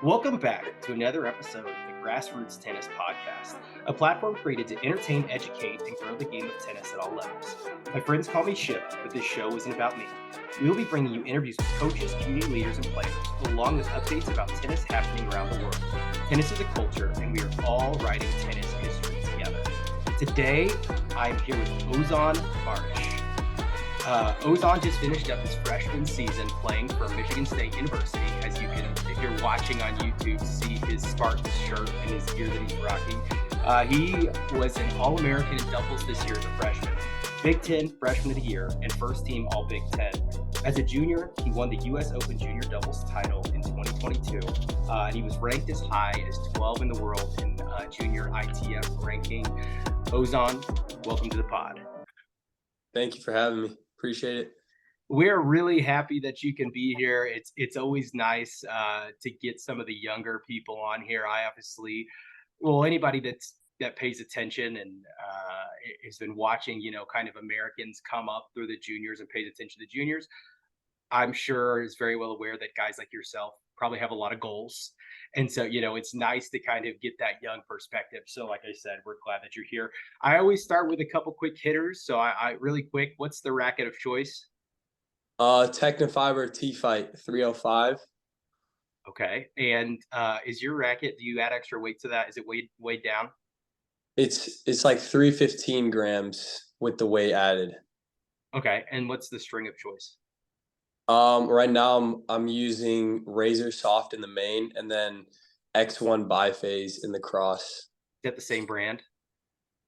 Welcome back to another episode of the Grassroots Tennis Podcast, a platform created to entertain, educate, and grow the game of tennis at all levels. My friends call me Ship, but this show isn't about me. We will be bringing you interviews with coaches, community leaders, and players, along with updates about tennis happening around the world. Tennis is a culture, and we are all writing tennis history together. Today, I'm here with Ozan Baris. Ozan just finished up his freshman season playing for Michigan State University. As you can, if you're watching on YouTube, see his Spartans shirt and his gear that he's rocking. He was an All-American in doubles this year as a freshman, Big Ten Freshman of the Year, and first team All Big Ten. As a junior, he won the U.S. Open Junior Doubles title in 2022, and he was ranked as high as 12 in the world in junior ITF ranking. Ozan, welcome to the pod. Thank you for having me. Appreciate it. We're really happy that you can be here. It's always nice to get some of the younger people on here. I obviously, anybody that pays attention and has been watching, kind of Americans come up through the juniors and pays attention to juniors, I'm sure is very well aware that guys like yourself probably have a lot of goals. And so, it's nice to kind of get that young perspective. So like I said, we're glad that you're here. I always start with a couple quick hitters. So I really quick, what's the racket of choice? Technofiber T-Fight 305. Okay. And is your racket, do you add extra weight to that? Is it weighed down? It's like 315 grams with the weight added. Okay. And what's the string of choice? Right now I'm using Razor Soft in the main and then X1 Biphase in the cross. Is that the same brand?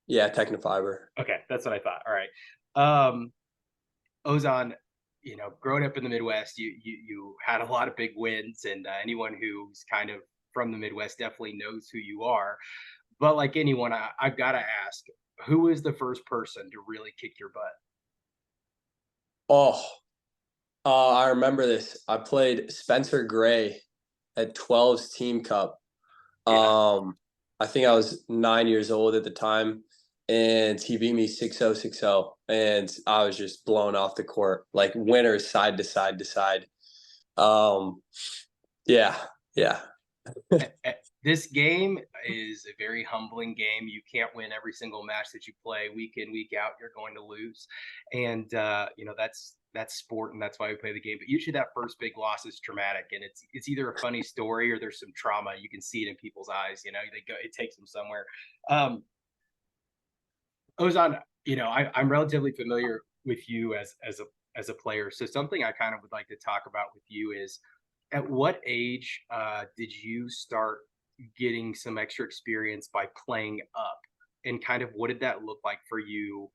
Yeah, Technofiber. Okay, that's what I thought. All right. Ozan, growing up in the Midwest, you had a lot of big wins, and anyone who's kind of from the Midwest definitely knows who you are. But like anyone, I've got to ask, who was the first person to really kick your butt? Oh, I remember this. I played Spencer Gray at 12's Team Cup. Yeah. I think I was 9 years old at the time, and he beat me 6-0, 6-0, and I was just blown off the court, like winners side to side to side. Yeah. This game is a very humbling game. You can't win every single match that you play week in, week out. You're going to lose. And, that's sport, and that's why we play the game. But usually that first big loss is traumatic, and it's either a funny story or there's some trauma. You can see it in people's eyes. It takes them somewhere. Ozan, I'm relatively familiar with you as a player. So something I kind of would like to talk about with you is, at what age did you start getting some extra experience by playing up, and kind of what did that look like for you?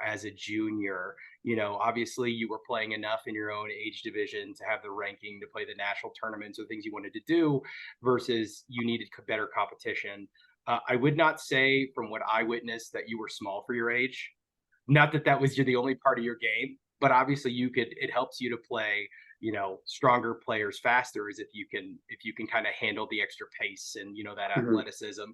As a junior, obviously you were playing enough in your own age division to have the ranking to play the national tournaments or things you wanted to do, versus you needed better competition. I would not say from what I witnessed that you were small for your age. Not that that was the only part of your game, but obviously it helps you to play, stronger players faster, is if you can kind of handle the extra pace and, that Mhm. athleticism.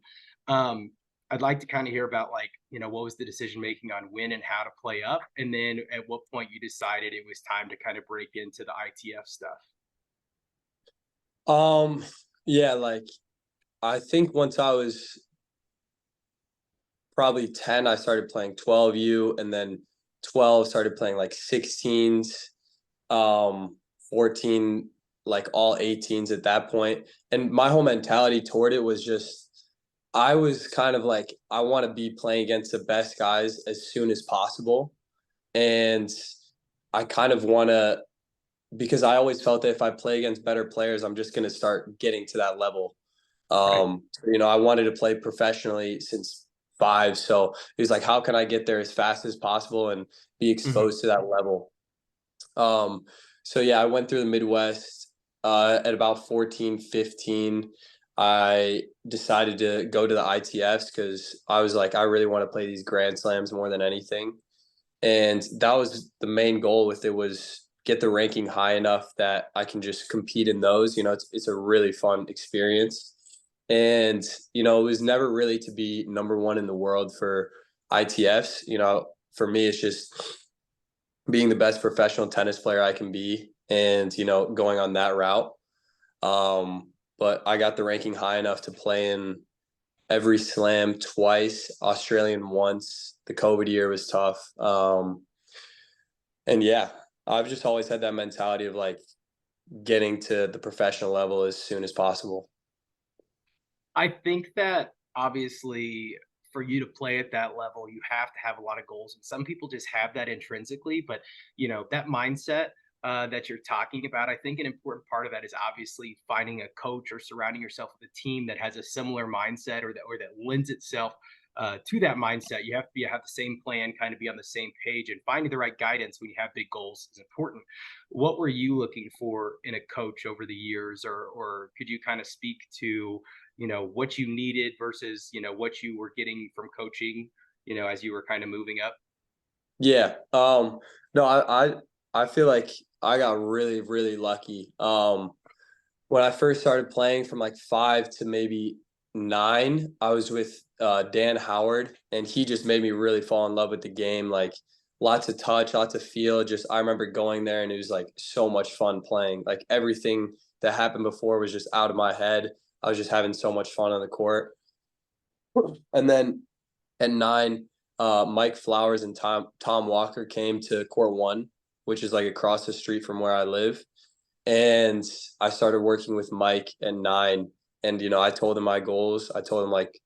I'd like to kind of hear about, like, what was the decision making on when and how to play up, and then at what point you decided it was time to kind of break into the ITF stuff. Yeah, like I think once I was probably 10, I started playing 12U, and then 12 started playing like 16s, 14, like all 18s at that point. And my whole mentality toward it was just, I was kind of like, I want to be playing against the best guys as soon as possible. And I kind of want to, because I always felt that if I play against better players, I'm just going to start getting to that level. Right. I wanted to play professionally since 5. So it was like, how can I get there as fast as possible and be Mm-hmm. exposed to that level? So yeah, I went through the Midwest at about 14, 15. I decided to go to the ITFs because I was like, I really want to play these Grand Slams more than anything. And that was the main goal with it, was get the ranking high enough that I can just compete in those. It's a really fun experience. And, it was never really to be number one in the world for ITFs. For me, it's just being the best professional tennis player I can be and, going on that route. but I got the ranking high enough to play in every slam twice, Australian once. The COVID year was tough. And yeah, I've just always had that mentality of like getting to the professional level as soon as possible. I think that obviously for you to play at that level, you have to have a lot of goals. And some people just have that intrinsically, but that mindset that you're talking about, I think an important part of that is obviously finding a coach or surrounding yourself with a team that has a similar mindset or that lends itself to that mindset. You have to have the same plan, kind of be on the same page, and finding the right guidance when you have big goals is important. What were you looking for in a coach over the years, or could you kind of speak to what you needed versus what you were getting from coaching as you were kind of moving up? Yeah. No, I feel like I got really, really lucky. When I first started playing from like 5 to maybe 9, I was with Dan Howard, and he just made me really fall in love with the game. Like lots of touch, lots of feel. Just I remember going there and it was like so much fun playing. Like everything that happened before was just out of my head. I was just having so much fun on the court. And then at 9, Mike Flowers and Tom Walker came to Court One, which is like across the street from where I live. And I started working with Mike at 9. And I told him my goals. I told him like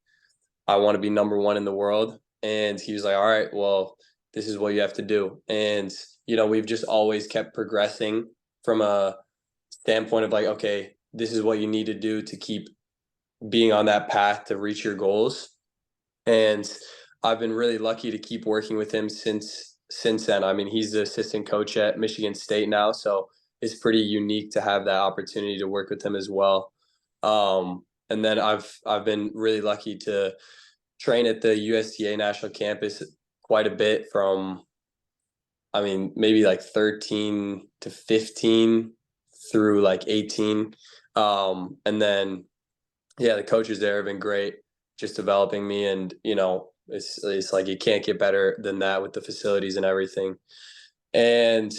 I want to be number 1 in the world. And he was like, all right, well, this is what you have to do. And we've just always kept progressing from a standpoint of like, okay, this is what you need to do to keep being on that path to reach your goals. And I've been really lucky to keep working with him since then. I mean, he's the assistant coach at Michigan State now, so it's pretty unique to have that opportunity to work with him as well. And then I've been really lucky to train at the USTA national campus quite a bit from, I mean, maybe like 13 to 15 through like 18. And then, yeah, the coaches there have been great, just developing me. And, it's like you can't get better than that with the facilities and everything. And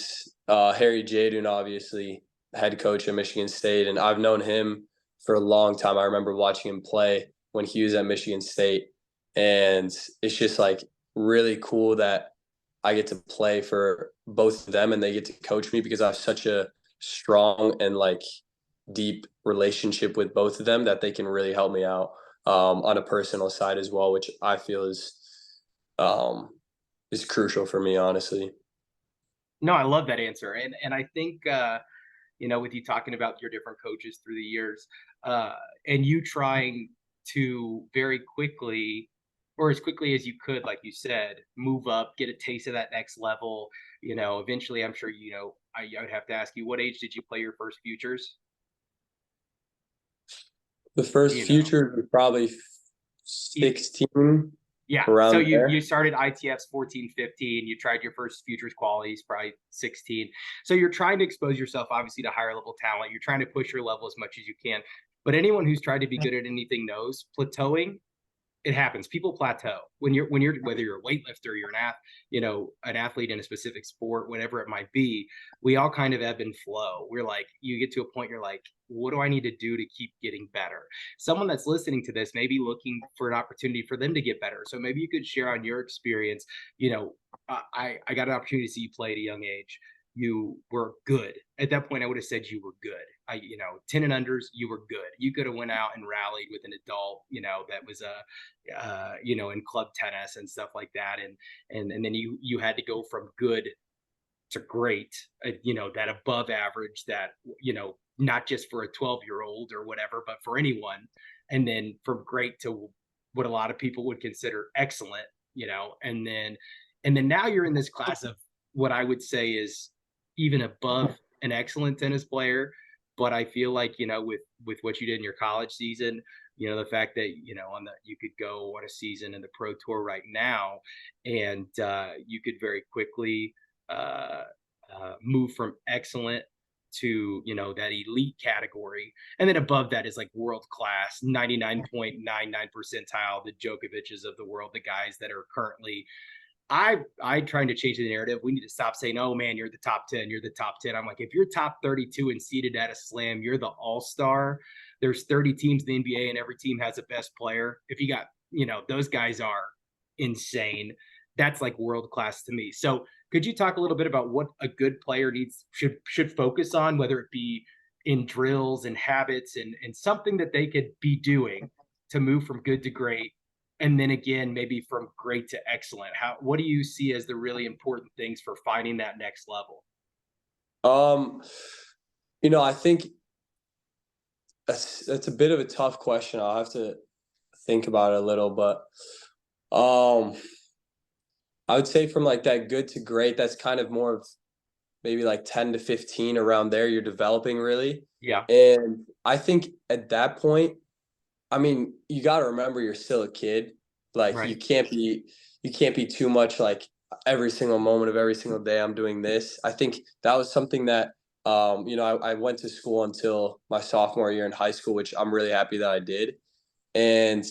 Harry Jadun, obviously, head coach at Michigan State. And I've known him for a long time. I remember watching him play when he was at Michigan State. And it's just like really cool that I get to play for both of them and they get to coach me because I have such a strong and like deep relationship with both of them that they can really help me out on a personal side as well, which I feel um, is crucial for me, honestly. No, I love that answer, and I think with you talking about your different coaches through the years, uh, and you trying to very quickly, or as quickly as you could, like you said, move up, get a taste of that next level. Eventually, I'm sure I would have to ask you, what age did you play your first futures? The Do first you know? future was probably 16, Yeah. So around you there. started ITFs 14, 15. You tried your first futures qualities, probably 16. So you're trying to expose yourself, obviously, to higher level talent. You're trying to push your level as much as you can. But anyone who's tried to be good at anything knows plateauing, it happens. People plateau when you're whether you're a weightlifter, you're an athlete in a specific sport, whatever it might be. We all kind of ebb and flow. We're like, you get to a point, you're like, what do I need to do to keep getting better? Someone that's listening to this may be looking for an opportunity for them to get better. So maybe you could share on your experience. I got an opportunity to see you play at a young age. You were good at that point. I would have said you were good. 10 and unders, you were good. You could have went out and rallied with an adult, that was in club tennis and stuff like that. And then you had to go from good to great, that above average, that, not just for a 12-year-old or whatever, but for anyone. And then from great to what a lot of people would consider excellent, and then now you're in this class of what I would say is even above an excellent tennis player. But I feel like, with what you did in your college season, the fact that, you could go on a season in the pro tour right now, and you could very quickly uh, move from excellent to, that elite category. And then above that is like world class, 99.99 percentile, the Djokovic's of the world, the guys that are currently I trying to change the narrative. We need to stop saying, "Oh man, you're the top 10, you're the top 10." I'm like, if you're top 32 and seeded at a slam, you're the all-star. There's 30 teams in the NBA and every team has a best player. If you got, those guys are insane. That's like world class to me. So, could you talk a little bit about what a good player should focus on, whether it be in drills and habits and something that they could be doing to move from good to great, and then again maybe from great to excellent? What do you see as the really important things for finding that next level? Um, I think that's a bit of a tough question. I'll have to think about it a little, but um, I would say from like that good to great, that's kind of more of maybe like 10 to 15 around there. You're developing really. Yeah. And I think at that point, I mean, you got to remember you're still a kid. Like Right. you can't be too much like every single moment of every single day I'm doing this. I think that was something that I went to school until my sophomore year in high school, which I'm really happy that I did. And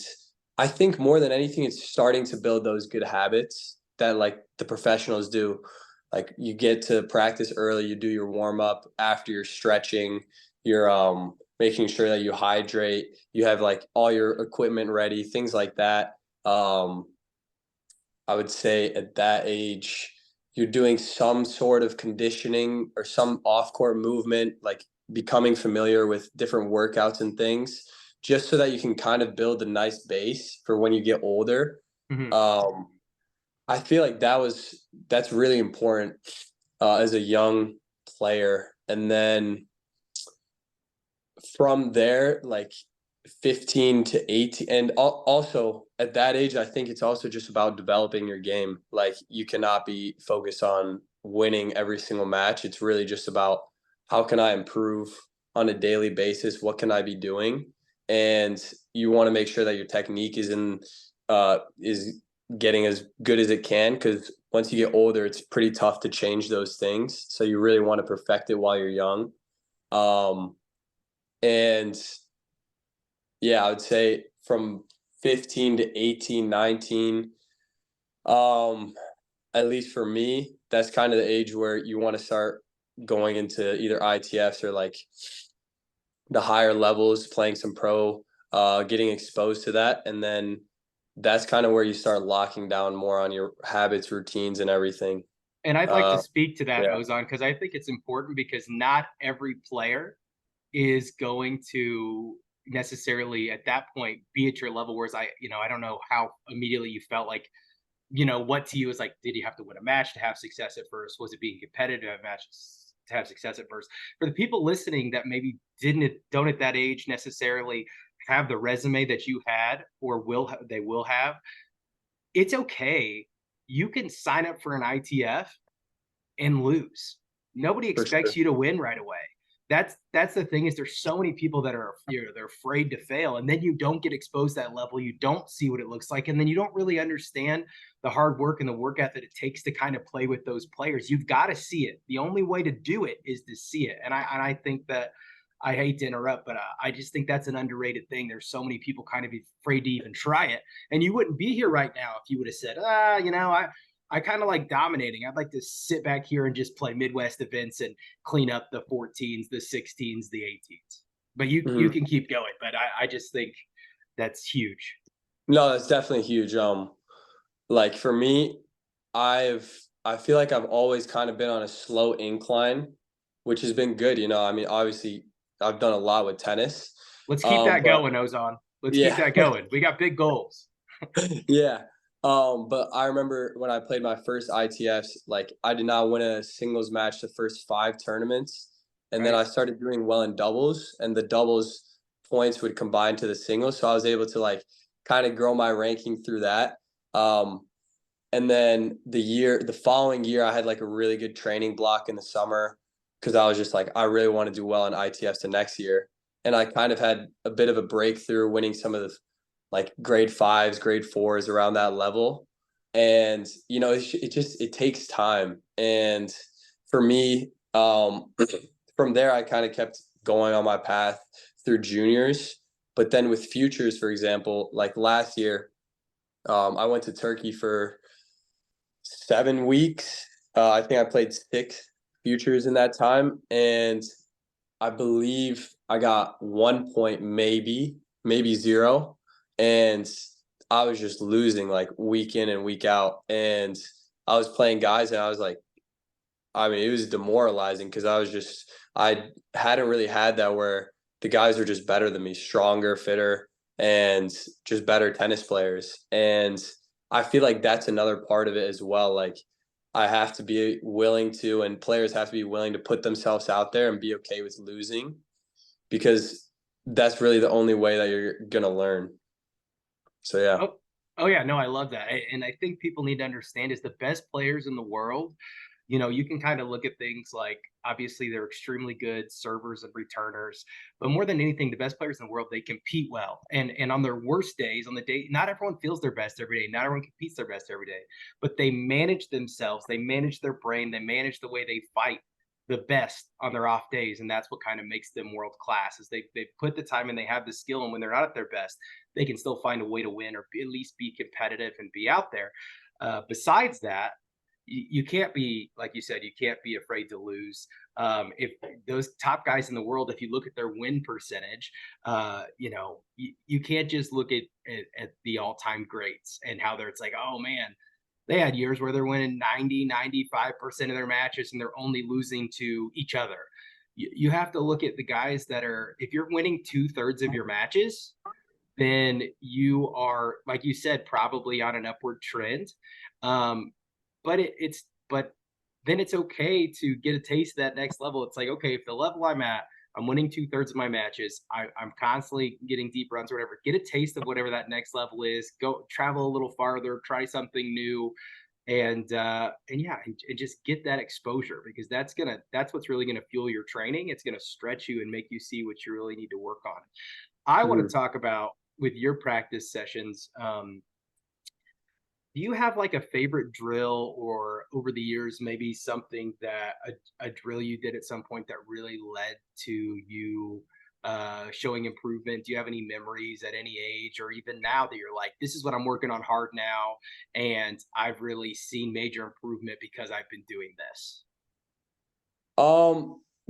I think more than anything, it's starting to build those good habits that like the professionals do. Like you get to practice early, you do your warm up after you're stretching, you're making sure that you hydrate, you have like all your equipment ready, things like that. Um, I would say at that age, you're doing some sort of conditioning or some off court movement, like becoming familiar with different workouts and things, just so that you can kind of build a nice base for when you get older. Hmm. Um, I feel like that's really important as a young player. And then from there, like 15 to 18, and also at that age, I think it's also just about developing your game. Like you cannot be focused on winning every single match. It's really just about how can I improve on a daily basis? What can I be doing? And you want to make sure that your technique is getting as good as it can, because once you get older, it's pretty tough to change those things. So you really want to perfect it while you're young. Um, and yeah, I would say from 15 to 18, 19, um, at least for me, that's kind of the age where you want to start going into either ITFs or like the higher levels, playing some pro, getting exposed to that. And then that's kind of where you start locking down more on your habits, routines, and everything. And I'd like to Uh, speak to that, yeah, Ozan, because I think it's important because not every player is going to necessarily at that point be at your level. Whereas I don't know how immediately you felt like, what to you is like, did you have to win a match to have success at first? Was it being competitive at matches to have success at first? For the people listening that maybe don't at that age necessarily have the resume that you had or they will have, it's okay. You can sign up for an ITF and lose. Nobody for expects sure. you to win right away. That's the thing is there's so many people that are they're afraid to fail, and then you don't get exposed to that level. You don't see what it looks like, and then you don't really understand the hard work and the work ethic it takes to kind of play with those players. You've got to see it. The only way to do it is to see it, and I think that I hate to interrupt, but I just think that's an underrated thing. There's so many people kind of afraid to even try it, and you wouldn't be here right now if you would have said, I kind of like dominating. I'd like to sit back here and just play Midwest events and clean up the 14s, the 16s, the 18s. But you Mhm. can keep going. But I just think that's huge. No, that's definitely huge. Like for me, I feel like I've always kind of been on a slow incline, which has been good. I mean, obviously, I've done a lot with tennis. Let's keep that But going, Ozon. Let's keep yeah, that going. We got big goals. yeah. But I remember when I played my first ITFs, like I did not win a singles match the first 5 tournaments, and then Right. I started doing well in doubles, and the doubles points would combine to the singles, so I was able to like kind of grow my ranking through that. Um, And then the following year, I had like a really good training block in the summer because I was just like, I really want to do well in ITFs the next year. And I kind of had a bit of a breakthrough winning some of the like grade fives, grade fours around that level. And, it takes time. And for me, from there, I kind of kept going on my path through juniors. But then with futures, for example, like last year, I went to Turkey for 7 weeks. I think I played 6 futures in that time, and I believe I got 1 point, maybe zero, and I was just losing like week in and week out. And I was playing guys, and I was like, I mean, it was demoralizing because I hadn't really had that where the guys are just better than me, stronger, fitter, and just better tennis players. And I feel like that's another part of it as well. Like, I have to be willing to, and players have to be willing to put themselves out there and be okay with losing, because that's really the only way that you're going to learn. So, yeah. Oh yeah, no, I love that. And I think people need to understand is the best players in the world, you can kind of look at things like obviously they're extremely good servers and returners, but more than anything, the best players in the world, they compete well. And on their worst days, on the day, not everyone feels their best every day, not everyone competes their best every day, but they manage themselves, they manage their brain, they manage the way they fight the best on their off days. And that's what kind of makes them world class is they put the time and they have the skill. And when they're not at their best, they can still find a way to win or at least be competitive and be out there. Besides that, you can't be, like you said, you can't be afraid to lose. If those top guys in the world, if you look at their win percentage, you can't just look at the all-time greats and how it's like, oh man, they had years where they're winning 90, 95% of their matches and they're only losing to each other. You have to look at the guys that are, if you're winning 2/3 of your matches, then you are, like you said, probably on an upward trend. Um, but then it's okay to get a taste of that next level. It's like, okay, if the level I'm at, I'm winning 2/3 of my matches, I'm constantly getting deep runs or whatever. Get a taste of whatever that next level is. Go travel a little farther, try something new, and yeah, and just get that exposure because that's what's really gonna fuel your training. It's gonna stretch you and make you see what you really need to work on. I want to Mm. talk about with your practice sessions. Do you have like a favorite drill or over the years, maybe something that a drill you did at some point that really led to you showing improvement? Do you have any memories at any age or even now that you're like, this is what I'm working on hard now, and I've really seen major improvement because I've been doing this?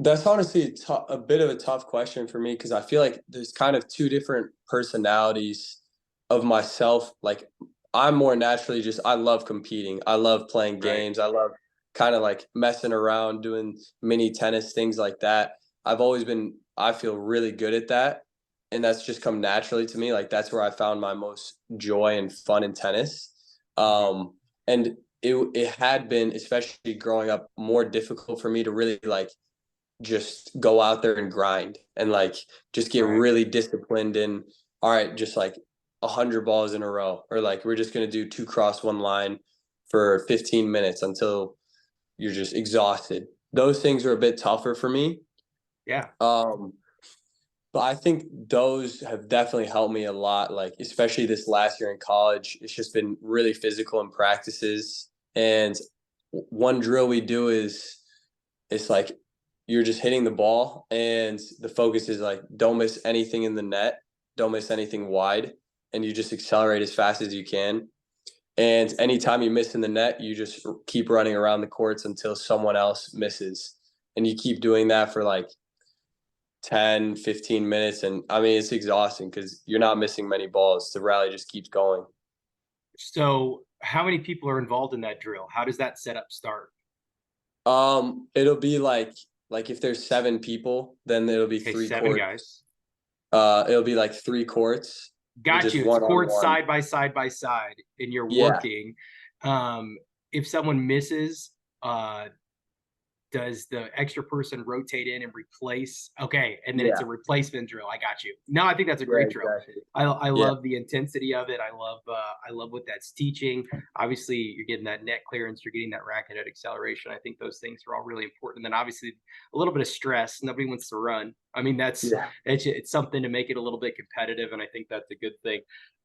That's honestly a bit of a tough question for me because I feel like there's kind of two different personalities of myself. Like, I'm more naturally just I love competing. I love playing Right. games. I love kind of like messing around, doing mini tennis, things like that. I've always been, I feel really good at that. And that's just come naturally to me. Like, that's where I found my most joy and fun in tennis. Mhm. And it had been, especially growing up, more difficult for me to really like just go out there and grind and like just get Right. really disciplined in, all right, just like 100 balls in a row, or like we're just going to do 2 cross 1 line for 15 minutes until you're just exhausted. Those things are a bit tougher for me. Yeah. um but I think those have definitely helped me a lot, like especially this last year in college. It's just been really physical in practices. And one drill we do is, it's like you're just hitting the ball, and the focus is like don't miss anything in the net, don't miss anything wide, and you just accelerate as fast as you can. And anytime you miss in the net, you just keep running around the courts until someone else misses. And you keep doing that for like 10, 15 minutes. And I mean, it's exhausting because you're not missing many balls. The rally just keeps going. So, how many people are involved in that drill? How does that setup start? It'll be like if there's 7 people, then it'll be Okay, three seven courts. guys. It'll be like 3 courts, Got just you. It's one on courts one. side by side by side, and you're Yeah, working. Um, if someone misses, uh, does the extra person rotate in and replace? Okay, and then it's yeah, a replacement drill. I got you. No, I think that's a yeah, great drill. exactly. I Yeah, love the intensity of it. I love what that's teaching. Obviously, you're getting that net clearance, you're getting that racket head acceleration. I think those things are all really important. And then obviously a little bit of stress. Nobody wants to run. I mean, yeah. it's something to make it a little bit competitive, and I think that's a good thing.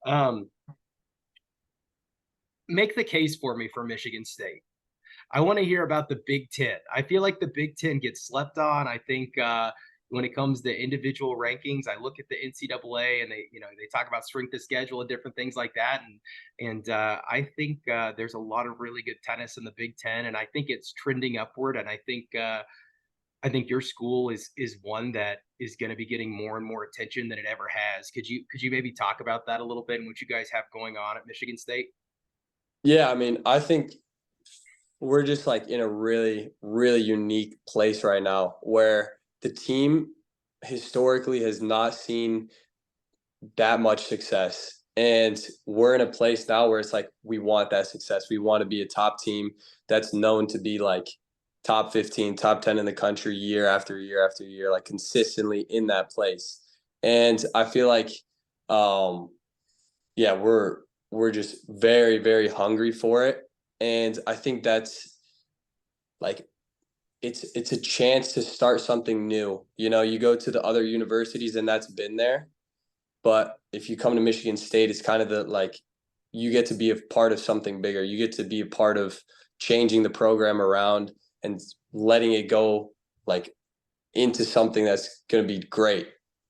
Um, make the case for me for Michigan State. I want to hear about the Big Ten. I feel like the Big Ten gets slept on. I think when it comes to individual rankings, I look at the NCAA and they talk about strength of schedule and different things like that. And I think there's a lot of really good tennis in the Big Ten, and I think it's trending upward. And I think your school is one that is going to be getting more and more attention than it ever has. Could you maybe talk about that a little bit and what you guys have going on at Michigan State? Yeah, I mean, I think we're just like in a really, really unique place right now where the team historically has not seen that much success. And we're in a place now where it's like we want that success. We want to be a top team that's known to be like top 15, top 10 in the country year after year after year, like consistently in that place. And I feel like yeah, we're just very, very hungry for it. And I think that's like it's a chance to start something new. You know, you go to the other universities and that's been there. But if you come to Michigan State, it's kind of the like you get to be a part of something bigger. You get to be a part of changing the program around and letting it go like into something that's going to be great.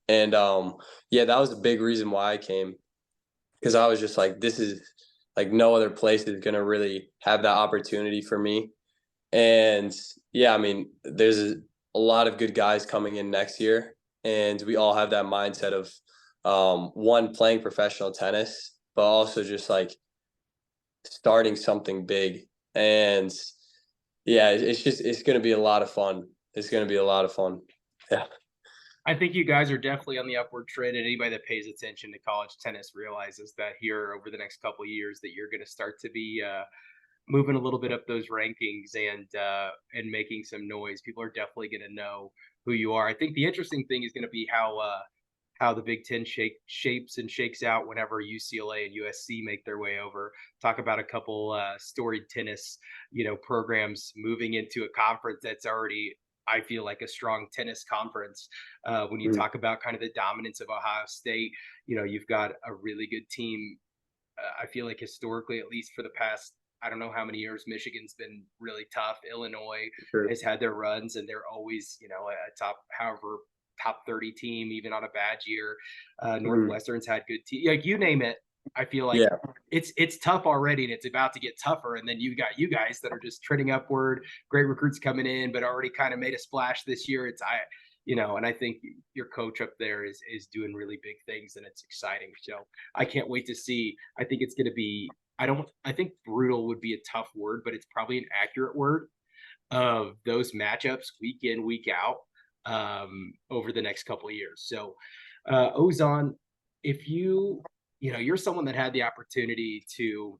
And yeah, that was a big reason why I came, because I was just like, this is like no other place is going to really have that opportunity for me. And yeah, I mean, there's a lot of good guys coming in next year, and we all have that mindset of one, playing professional tennis, but also just like starting something big. And yeah, it's going to be a lot of fun. It's going to be a lot of fun. Yeah. I think you guys are definitely on the upward trend, and anybody that pays attention to college tennis realizes that here over the next couple of years that you're going to start to be moving a little bit up those rankings and making some noise. People are definitely going to know who you are. I think the interesting thing is going to be how the Big Ten shapes and shakes out whenever UCLA and USC make their way over. Talk about a couple storied tennis, programs moving into a conference that's already, I feel like, a strong tennis conference. When you talk about kind of the dominance of Ohio State, you've got a really good team. I feel like historically, at least for the past, I don't know how many years, Michigan's been really tough. Illinois has had their runs, and they're always, a top 30 team, even on a bad year. Northwestern's had good team. Like you name it, I feel like Yeah. it's tough already, and it's about to get tougher. And then you got you guys that are just trending upward, great recruits coming in, but already kind of made a splash this year. And I think your coach up there is doing really big things, and it's exciting. So I can't wait to see. I think it's going to be. I think brutal would be a tough word, but it's probably an accurate word of those matchups week in, week out, over the next couple of years. So, Ozan, if you're someone that had the opportunity to,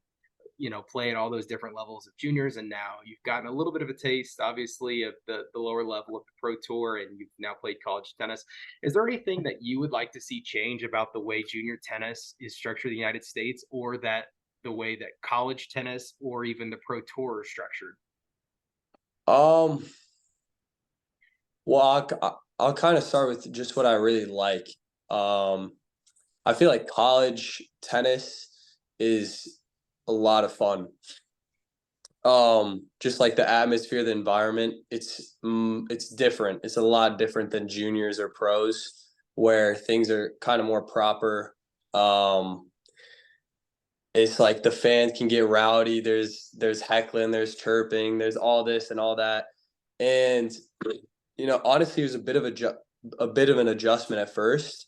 play at all those different levels of juniors, and now you've gotten a little bit of a taste, obviously, of the lower level of the pro tour, and you've now played college tennis. Is there anything that you would like to see change about the way junior tennis is structured in the United States, or that the way that college tennis or even the pro tour are structured? Um, well, I'll kind of start with just what I really like. Um, I feel like college tennis is a lot of fun. Just like the atmosphere, the environment, it's different. It's a lot different than juniors or pros, where things are kind of more proper. Um, it's like the fans can get rowdy. There's heckling, there's chirping, there's all this and all that. And honestly, it was a bit of an adjustment at first,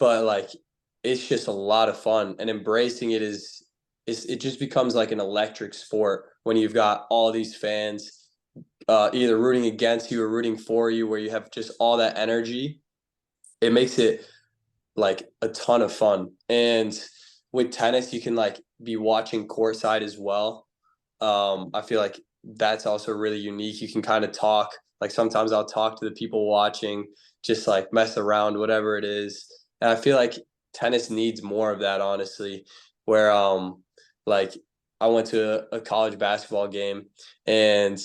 but like it's just a lot of fun, and embracing it it just becomes like an electric sport when you've got all these fans either rooting against you or rooting for you, where you have just all that energy. It makes it like a ton of fun. And with tennis, you can like be watching courtside as well. I feel like that's also really unique. You can kind of talk. Like sometimes I'll talk to the people watching, just like mess around, whatever it is. And I feel like tennis needs more of that, honestly. Where like I went to a college basketball game, and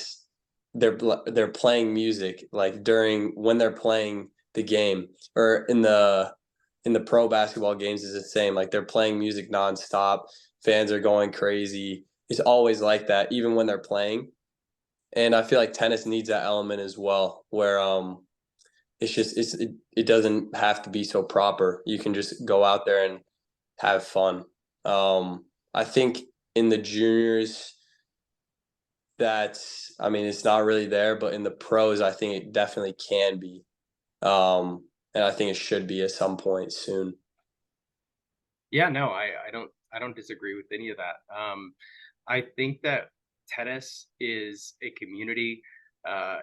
they're playing music like during when they're playing the game, or in the pro basketball games is the same. Like they're playing music nonstop. Fans are going crazy. It's always like that, even when they're playing. And I feel like tennis needs that element as well, where it doesn't have to be so proper. You can just go out there and have fun. I think in the juniors, I mean, it's not really there, but in the pros, I think it definitely can be. And I think it should be at some point soon. Yeah, no, I don't disagree with any of that. I think that tennis is a community.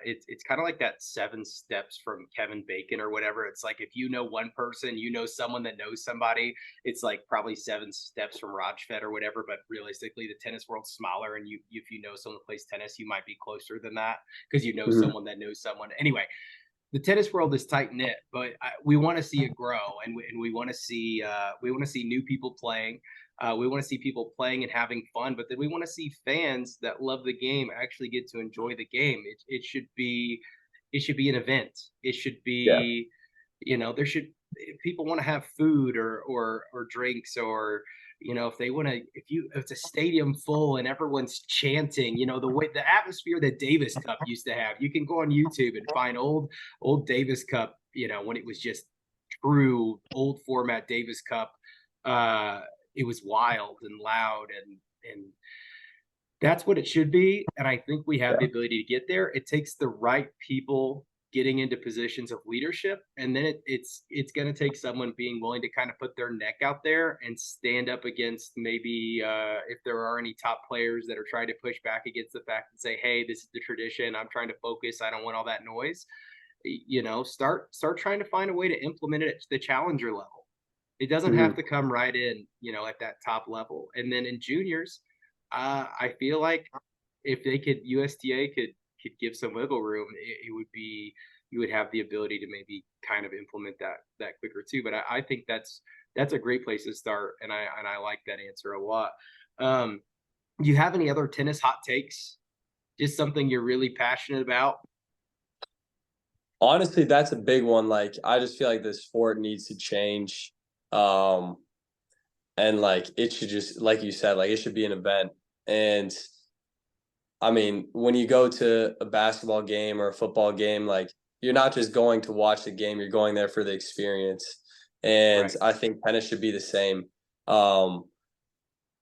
It's kind of like that 7 steps from Kevin Bacon or whatever. It's like if you know one person, you know someone that knows somebody. It's like probably 7 steps from Rajfed or whatever. But realistically, the tennis world's smaller, and you if you know someone who plays tennis, you might be closer than that because you know Mm-hmm. someone that knows someone. Anyway, the tennis world is tight knit, but we want to see it grow, and we want to see new people playing. We want to see people playing and having fun, but then we want to see fans that love the game actually get to enjoy the game. It should be an event. It should Yeah. be, there should people want to have food or drinks or if they want to if it's a stadium full and everyone's chanting, the way the atmosphere that Davis Cup used to have. You can go on YouTube and find old Davis Cup, when it was just true old format Davis Cup. It was wild and loud, and that's what it should be. And I think we have the Yeah. ability to get there. It takes the right people getting into positions of leadership, and then it's going to take someone being willing to kind of put their neck out there and stand up against maybe if there are any top players that are trying to push back against the fact and say, hey, this is the tradition, I'm trying to focus, I don't want all that noise. Start trying to find a way to implement it at the challenger level. It doesn't have Mm-hmm. to come right in, at that top level. And then in juniors, I feel like if they could, USTA could give some wiggle room, it would be, you would have the ability to maybe kind of implement that quicker too. But I think that's a great place to start, and I like that answer a lot. Um, do you have any other tennis hot takes? Just something you're really passionate about? Honestly, that's a big one. Like, I just feel like this sport needs to change. Um, and like it should just, like you said, like it should be an event. And I mean, when you go to a basketball game or a football game, like you're not just going to watch the game, you're going there for the experience. And Right. I think tennis should be the same. Um,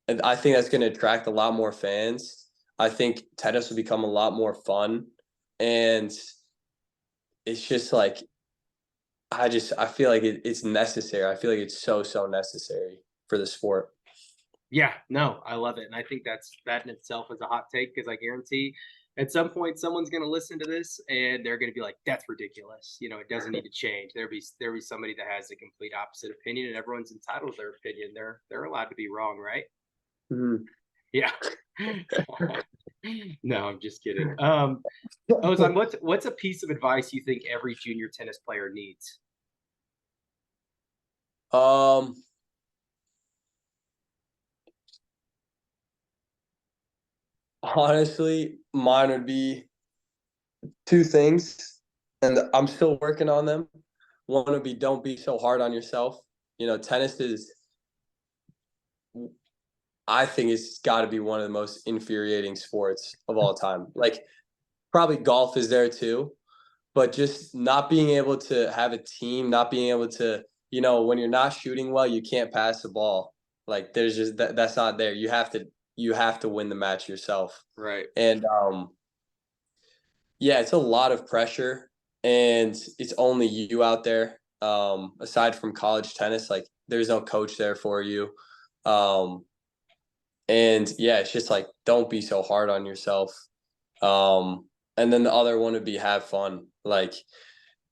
and I think that's going to attract a lot more fans. I think tennis will become a lot more fun. And it's just like, I feel like it's necessary. I feel like it's so necessary for the sport. Yeah, no, I love it. And I think that in itself is a hot take because I guarantee at some point someone's going to listen to this and they're going to be like, that's ridiculous. It doesn't need to change. There'll be somebody that has a complete opposite opinion, and everyone's entitled to their opinion. They're allowed to be wrong, right? Mhm. Yeah. No, I'm just kidding. Ozan, what's a piece of advice you think every junior tennis player needs? Um, Honestly, mine would be two things, and I'm still working on them. One would be don't be so hard on yourself. Tennis is, I think it's got to be one of the most infuriating sports of all time. Like, probably golf is there too, but just not being able to have a team, not being able to, when you're not shooting well, you can't pass the ball. Like, there's just that's not there. You have to win the match yourself. Right. And yeah, it's a lot of pressure, and it's only you out there. Aside from college tennis, like there's no coach there for you. Um, and yeah, it's just like don't be so hard on yourself. And then the other one would be have fun. Like,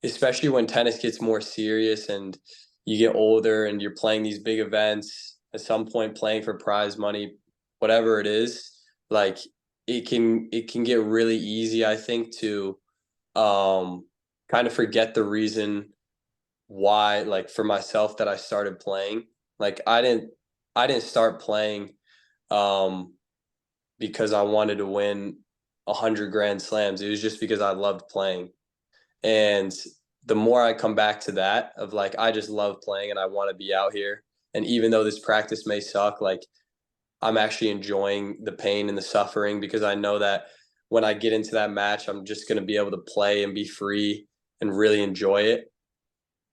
especially when tennis gets more serious and you get older and you're playing these big events, at some point playing for prize money, whatever it is, like it can get really easy, I think, to kind of forget the reason why, like for myself, that I started playing. Like I didn't start playing um because I wanted to win 100 grand slams. It was just because I loved playing. And the more I come back to that, of like, I just love playing and I want to be out here. And even though this practice may suck, like I'm actually enjoying the pain and the suffering because I know that when I get into that match, I'm just going to be able to play and be free. and really enjoy it.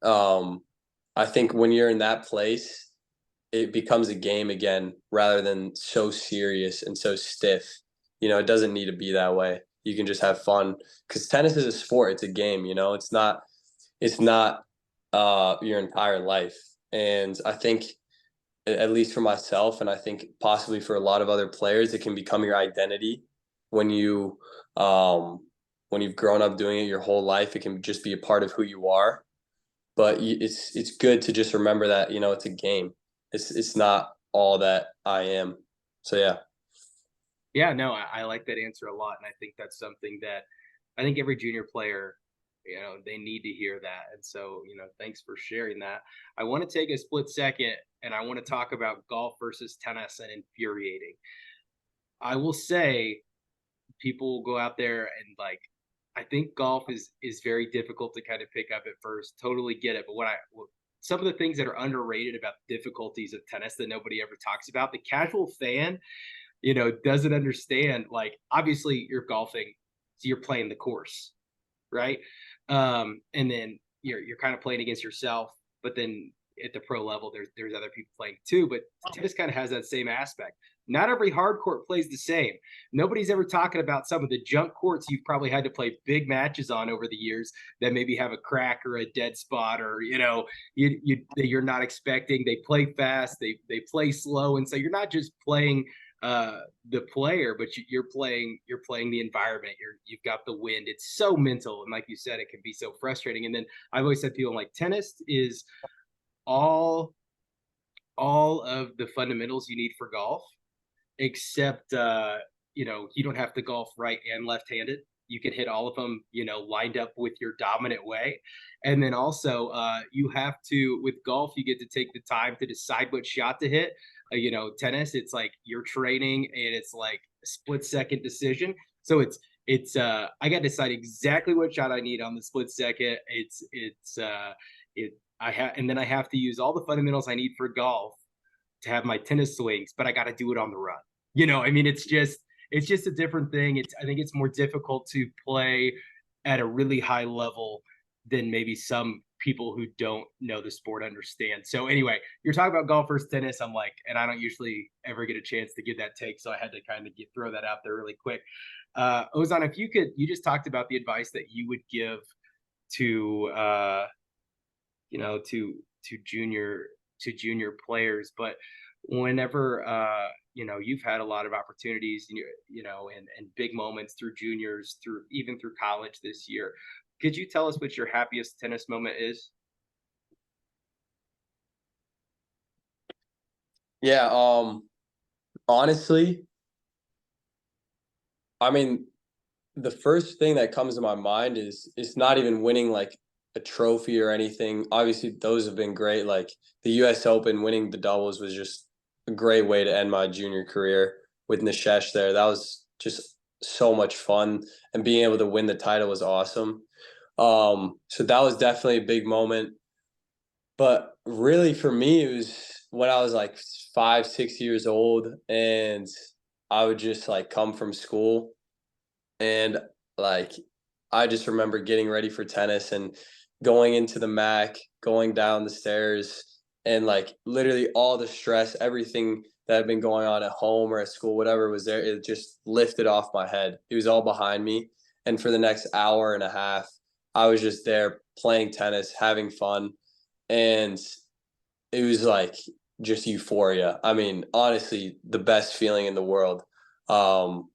I think when you're in that place, it becomes a game again rather than so serious and so stiff. It doesn't need to be that way. You can just have fun because tennis is a sport. It's a game. It's not your entire life. And I think, at least for myself, and I think possibly for a lot of other players, it can become your identity when you when you've grown up doing it your whole life. It can just be a part of who you are. But it's good to just remember that it's a game. It's not all that I am. So yeah. Yeah, no, I like that answer a lot, and I think that's something that I think every junior player, they need to hear that. And so, thanks for sharing that. I want to take a split second and I want to talk about golf versus tennis and infuriating. I will say people will go out there and like I think golf is very difficult to kind of pick up at first. Totally get it, but some of the things that are underrated about the difficulties of tennis that nobody ever talks about, the casual fan, doesn't understand. Like obviously you're golfing, so you're playing the course, right? And then you're kind of playing against yourself, but then at the pro level, there's other people playing too. But tennis kind of has that same aspect. Not every hard court plays the same. Nobody's ever talking about some of the junk courts you've probably had to play big matches on over the years that maybe have a crack or a dead spot, or you're not expecting. They play fast, they play slow, and so you're not just playing the player, but you're playing the environment. You've got the wind. It's so mental, and like you said, it can be so frustrating. And then I've always said to people, like, tennis is all of the fundamentals you need for golf, except you don't have to golf right and left-handed. You can hit all of them, lined up with your dominant way. And then also, you have to, with golf, you get to take the time to decide what shot to hit. Tennis, it's like you're training and it's like a split second decision. So I got to decide exactly what shot I need on the split second. And then I have to use all the fundamentals I need for golf to have my tennis swings, but I got to do it on the run. I mean, it's just a different thing. I think it's more difficult to play at a really high level than maybe some people who don't know the sport understand. So anyway, you're talking about golf versus tennis. I'm like, and I don't usually ever get a chance to give that take, so I had to kind of throw that out there really quick. Ozan, if you just talked about the advice that you would give to to junior players, but whenever you've had a lot of opportunities, and big moments through juniors, through college this year. Could you tell us what your happiest tennis moment is? Yeah, honestly, I mean, the first thing that comes to my mind is it's not even winning like a trophy or anything. Obviously, those have been great. Like the US Open, winning the doubles was just a great way to end my junior career with Nishesh there. That was just so much fun, and being able to win the title was awesome. So that was definitely a big moment. But really, for me, it was when I was like 5, 6 years old, and I would just like come from school, and like I just remember getting ready for tennis and going into the Mac, going down the stairs, and like literally all the stress, everything that had been going on at home or at school, whatever was there, it just lifted off my head. It was all behind me. And for the next hour and a half, I was just there playing tennis, having fun. And it was like just euphoria. I mean, honestly, the best feeling in the world. Um,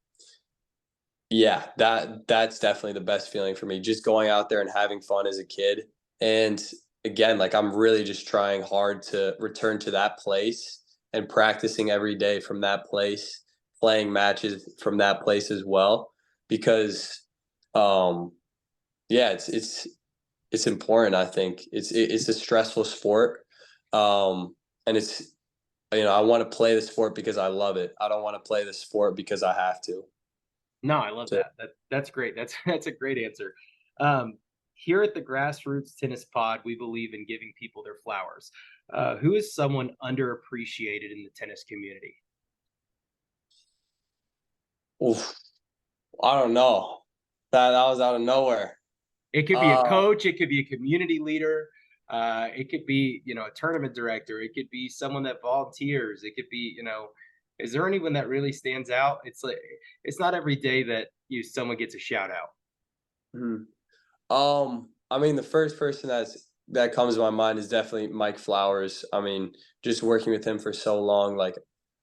yeah, that's definitely the best feeling for me. Just going out there and having fun as a kid. And again, like I'm really just trying hard to return to that place and practicing every day from that place, playing matches from that place as well. Because um yeah, it's important, I think. It's a stressful sport. And I want to play the sport because I love it. I don't want to play the sport because I have to. No, I love So that. That's great. That's a great answer. Um, Here at the Grassroots Tennis Pod, we believe in giving people their flowers. Who is someone underappreciated in the tennis community? oof, I don't know. That was out of nowhere. It could be a coach. It could be a community leader. It could be, a tournament director. It could be someone that volunteers. It could be, is there anyone that really stands out? It's like, it's not every day that someone gets a shout out. Mhm. I mean, the first person that comes to my mind is definitely Mike Flowers. I mean, just working with him for so long, like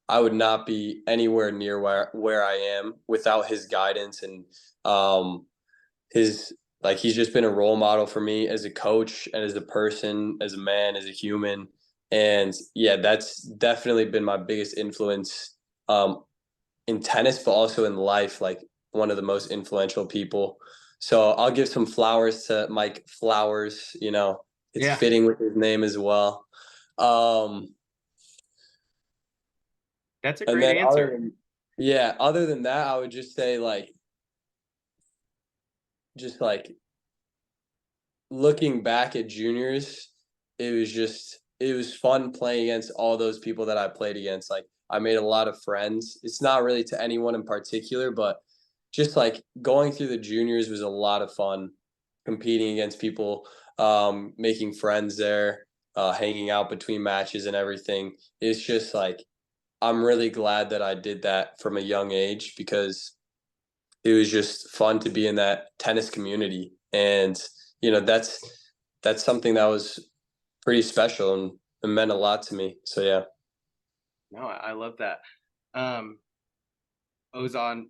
I would not be anywhere near where I am without his guidance and his he's just been a role model for me as a coach and as a person, as a man, as a human. And yeah, that's definitely been my biggest influence in tennis, but also in life, like one of the most influential people. So I'll give some flowers to Mike Flowers. It's fitting with his name as well. That's a great answer. Other than that, I would just say just looking back at juniors, it was fun playing against all those people that I played against. Like I made a lot of friends. It's not really to anyone in particular, but just going through the juniors was a lot of fun, competing against people, making friends there, hanging out between matches and everything. It's just I'm really glad that I did that from a young age because it was just fun to be in that tennis community. And, that's something that was pretty special and it meant a lot to me. So, yeah. No, I love that. Ozan,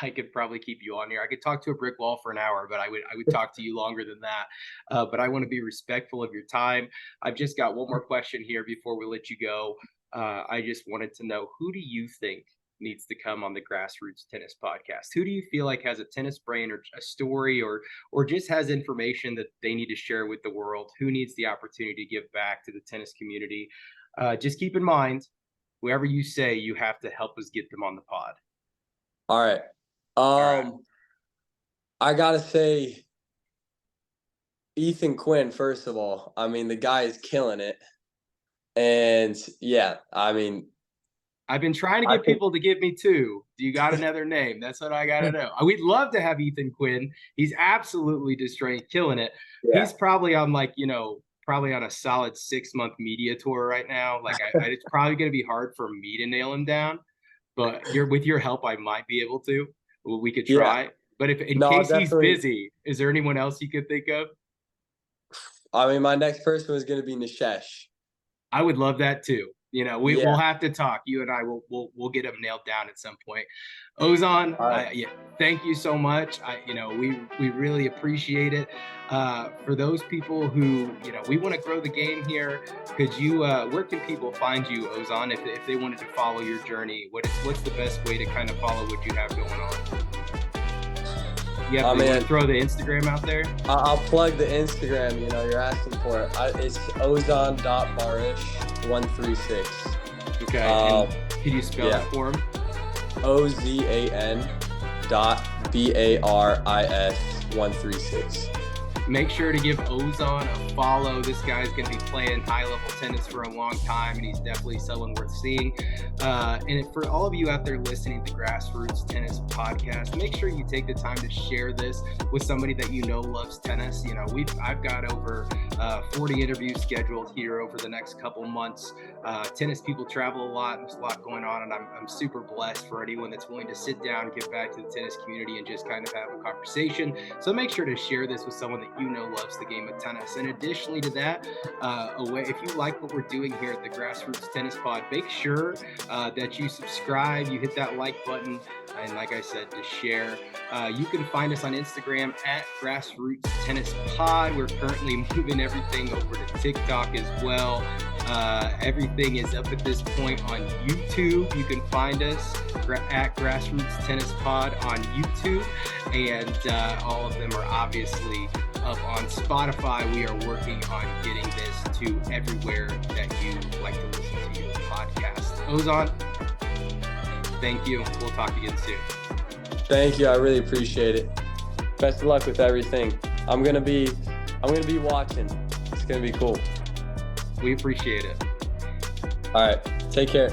I could probably keep you on here. I could talk to a brick wall for an hour, but I would talk to you longer than that. But I want to be respectful of your time. I've just got one more question here before we let you go. I just wanted to know, who do you think needs to come on the Grassroots Tennis Podcast? Who do you feel like has a tennis brain or a story or just has information that they need to share with the world? Who needs the opportunity to give back to the tennis community? Just keep in mind, whoever you say, you have to help us get them on the pod. All right. I gotta say Ethan Quinn, first of all. I mean, the guy is killing it. And yeah, I mean, I've been trying to get people to give me two. Do you got another name? That's what I got to know. We'd love to have Ethan Quinn. He's absolutely destroying, killing it. Yeah. He's probably on probably on a solid 6-month media tour right now. It's probably going to be hard for me to nail him down, but with your help, I might be able to. We could try. Yeah. But in case he's busy, is there anyone else you could think of? I mean, my next person was going to be Nishesh. I would love that too. We'll have to talk. You and I we'll get him nailed down at some point. Ozan, thank you so much. We really appreciate it. For those people who we want to grow the game here, could you where can people find you, Ozan, if they wanted to follow your journey? What's the best way to kind of follow what you have going on? You have to throw the Instagram out there? I'll plug the Instagram. You're asking for it. It's ozan.baris136. Okay. And can you spell that for him? OZAN.BARIS136. Make sure to give Ozan a follow. This guy's going to be playing high-level tennis for a long time, and he's definitely someone worth seeing. And for all of you out there listening to the Grassroots Tennis Podcast, make sure you take the time to share this with somebody that loves tennis. I've got over 40 interviews scheduled here over the next couple months. Tennis people travel a lot, and there's a lot going on, and I'm super blessed for anyone that's willing to sit down and get back to the tennis community and just kind of have a conversation. So make sure to share this with someone that loves the game of tennis. And additionally to that, if you like what we're doing here at the Grassroots Tennis Pod, make sure that you subscribe, you hit that like button, and like I said, to share. You can find us on Instagram at Grassroots Tennis Pod. We're currently moving everything over to TikTok as well. Everything is up at this point on YouTube. You can find us at Grassroots Tennis Pod on YouTube, and all of them are obviously up on Spotify. We are working on getting this to everywhere that you like to listen to your podcast. Ozan, thank you. We'll talk again soon. Thank you. I really appreciate it. Best of luck with everything. I'm gonna be watching. It's gonna be cool. We appreciate it. All right. Take care.